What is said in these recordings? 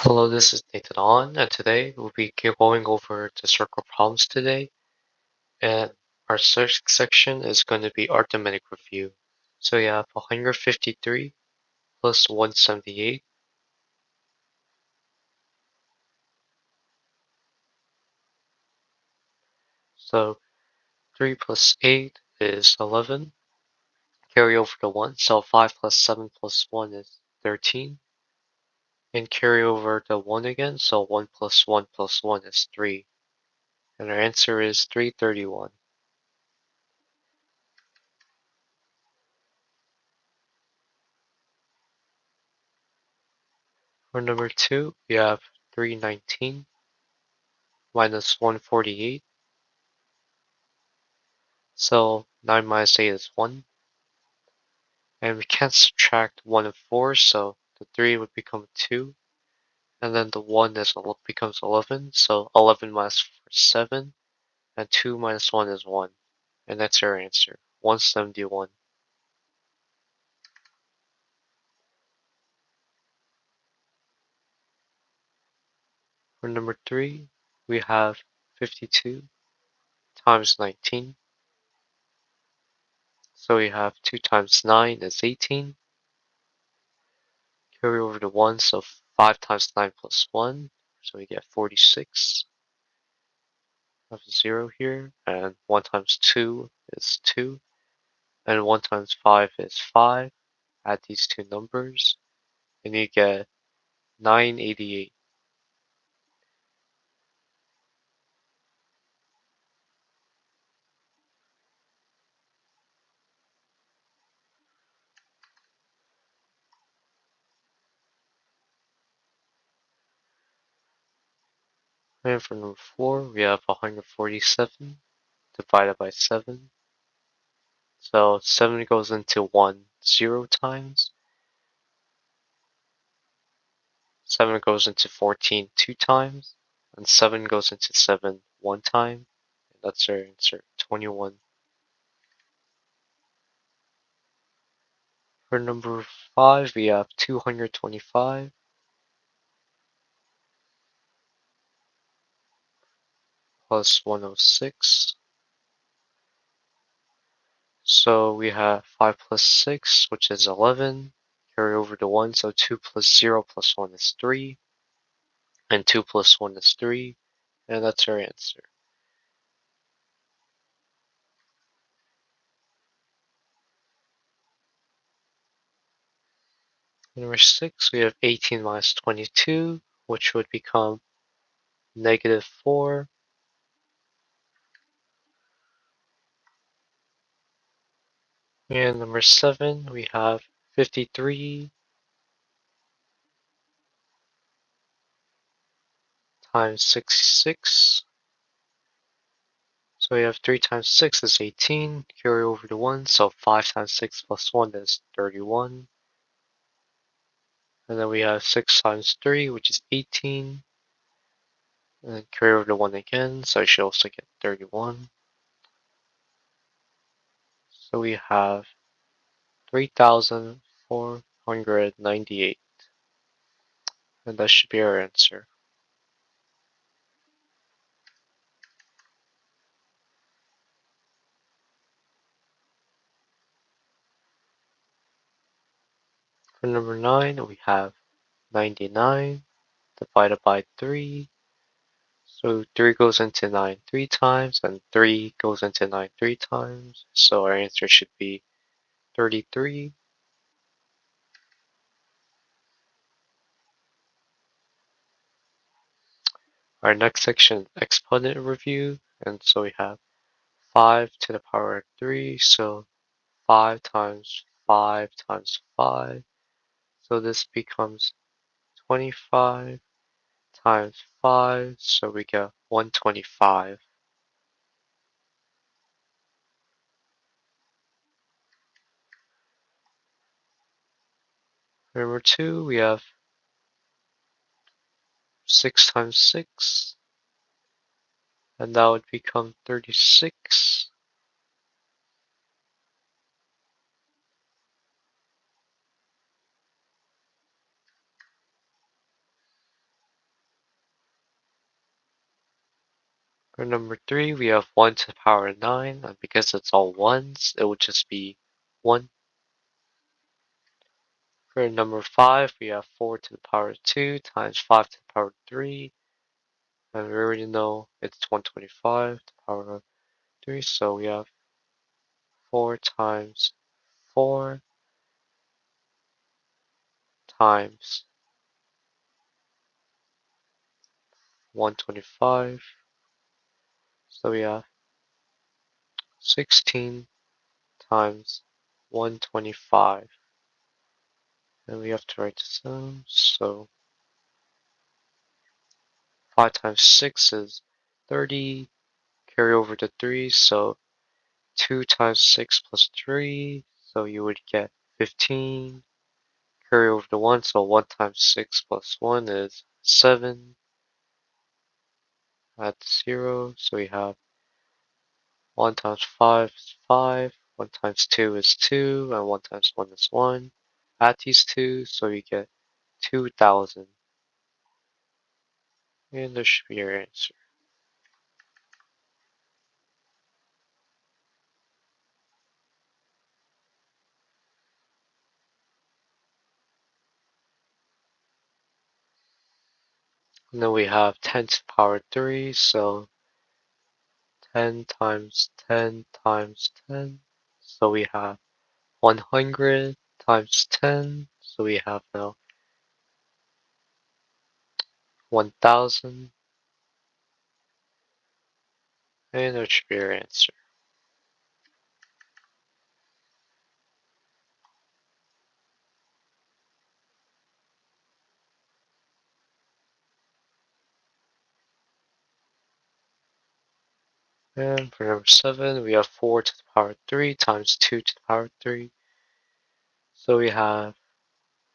Hello, this is NathanAhn, and today we'll be going over the circle problems today. And our search section is going to be arithmetic review. So you have 153 plus 178. So 3 plus 8 is 11. Carry over to 1. So 5 plus 7 plus 1 is 13. And carry over to 1 again. So 1 plus 1 plus 1 is 3. And our answer is 331. For number 2, we have 319 minus 148. So 9 minus 8 is 1. And we can't subtract 1 and 4, so the 3 would become 2. And then the 1 becomes 11. So 11 minus 4 is 7. And 2 minus 1 is 1. And that's our answer, 171. For number 3, we have 52 times 19. So we have 2 times 9 is 18. Carry over to 1, so 5 times 9 plus 1. So we get 46. Have a 0 here, and 1 times 2 is 2, and 1 times 5 is 5. Add these two numbers, and you get 988. And for number 4, we have 147 divided by 7. So 7 goes into 1 0 times. 7 goes into 14 2 times. And 7 goes into 7 1 time. And that's our answer, 21. For number 5, we have 225 plus 106. So we have 5 plus 6, which is 11. Carry over to 1, so 2 plus 0 plus 1 is 3. And 2 plus 1 is 3. And that's our answer. Number 6, we have 18 minus 22, which would become negative 4. And number 7, we have 53 times 66. So we have 3 times 6 is 18. Carry over to 1, so 5 times 6 plus 1 is 31. And then we have 6 times 3, which is 18. And then carry over to 1 again, so I should also get 31. So we have 3,498. And that should be our answer. For number 9, we have 99 divided by 3. So 3 goes into 9 3 times, and 3 goes into 9 3 times. So our answer should be 33. Our next section, exponent review. And so we have 5 to the power of 3. So 5 times 5 times 5. So this becomes 25 times 5. So we get 125. Number 2, we have 6 times 6. And that would become 36. For number 3, we have 1 to the power of 9, and because it's all ones, it would just be 1. For number 5, we have 4 to the power of 2 times 5 to the power of 3, and we already know it's 125 to the power of 3, so we have 4 times 4 times 125, so we have 16 times 125, and we have to write this down, so 5 times 6 is 30, carry over to 3, so 2 times 6 plus 3, so you would get 15, carry over to 1, so 1 times 6 plus 1 is 7, add 0, so we have 1 times 5 is 5, 1 times 2 is 2, and 1 times 1 is 1. Add these two, so you get 2,000. And this should be your answer. And then we have 10 to the power 3, so 10 times 10 times 10. So we have 100 times 10. So we have now 1,000. And that should be your answer. And for number 7, we have 4 to the power 3 times 2 to the power 3. So we have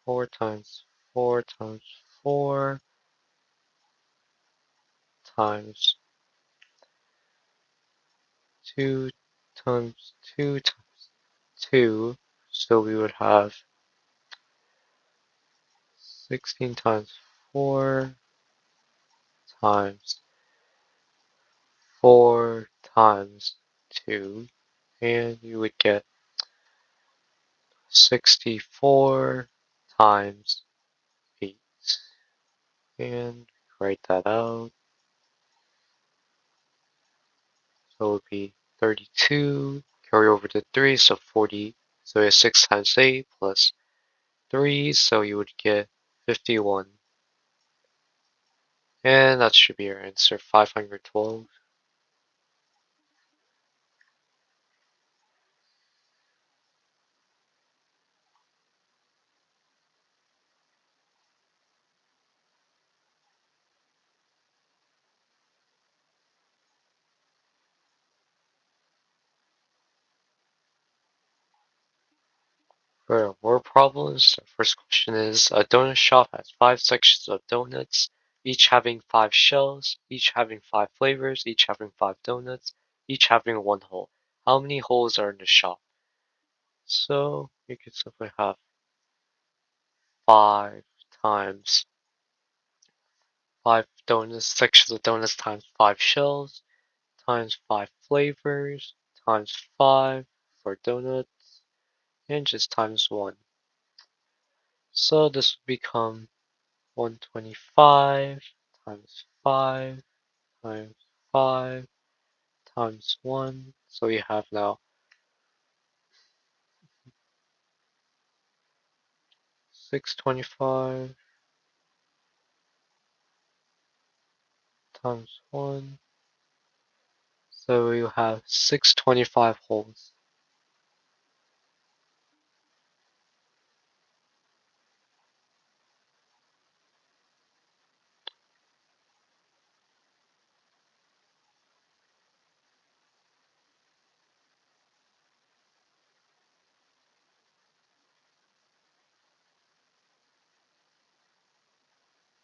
4 times 4 times 4 times 2 times 2 times 2. So we would have 16 times 4 times 4 times 2. And you would get 64 times 8. And write that out. So it would be 32. Carry over to 3, so 40. So it's 6 times 8 plus 3, so you would get 51. And that should be your answer, 512. For more problems, our first question is, a donut shop has 5 sections of donuts, each having 5 shells, each having 5 flavors, each having 5 donuts, each having 1 hole. How many holes are in the shop? So you could simply have 5 times 5 donuts, sections of donuts times 5 shells, times 5 flavors, times 5 for donuts, and just times 1. So this would become 125 times 5 times 5 times 1. So we have now 625 times 1. So we have 625 holes.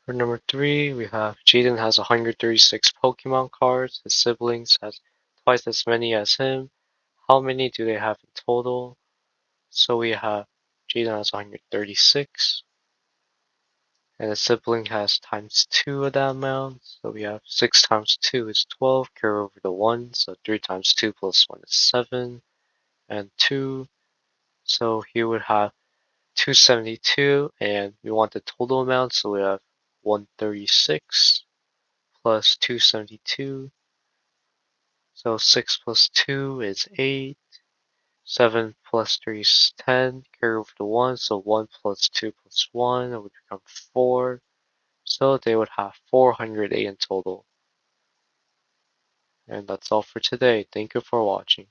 For number 3, we have Jaden has 136 Pokemon cards. His siblings has twice as many as him. How many do they have in total? So we have Jaden has 136. And a sibling has times 2 of that amount. So we have 6 times 2 is 12, carry over the 1. So 3 times 2 plus 1 is 7, and 2. So here we have 272, and we want the total amount. So we have 136 plus 272. So 6 plus 2 is 8. 7 plus 3 is 10. Carry over the 1. So 1 plus 2 plus 1 would become 4. So they would have 408 in total. And that's all for today. Thank you for watching.